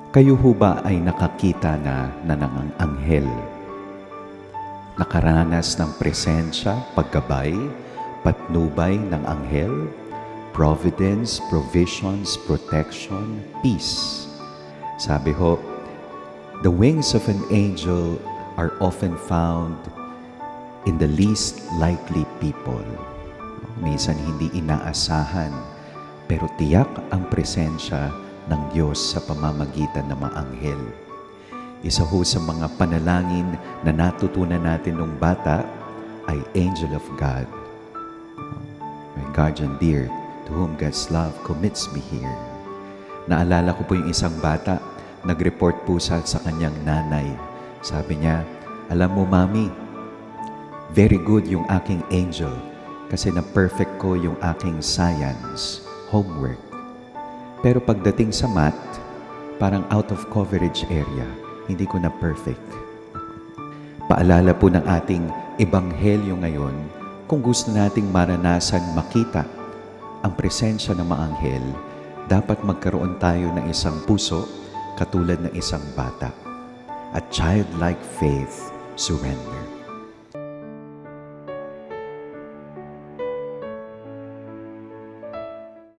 Kayo ho ba ay nakakita na ng anghel? Nakaranas ng presensya, paggabay, patnubay ng anghel, providence, provisions, protection, peace. Sabi ho, the wings of an angel are often found in the least likely people. Minsan hindi inaasahan, pero tiyak ang presensya ng Diyos sa pamamagitan ng mga anghel. Isa ho sa mga panalangin na natutunan natin nung bata ay Angel of God. My guardian dear, to whom God's love commits me here. Naalala ko po yung isang bata, nag-report po sa kanyang nanay. Sabi niya, alam mo mami, very good yung aking angel kasi na-perfect ko yung aking science, homework. Pero pagdating sa math, parang out of coverage area, hindi ko na perfect. Paalala po ng ating ebanghelyo ngayon, kung gusto nating maranasan makita ang presensya ng mga anghel, dapat magkaroon tayo ng isang puso katulad ng isang bata. A childlike faith, surrender.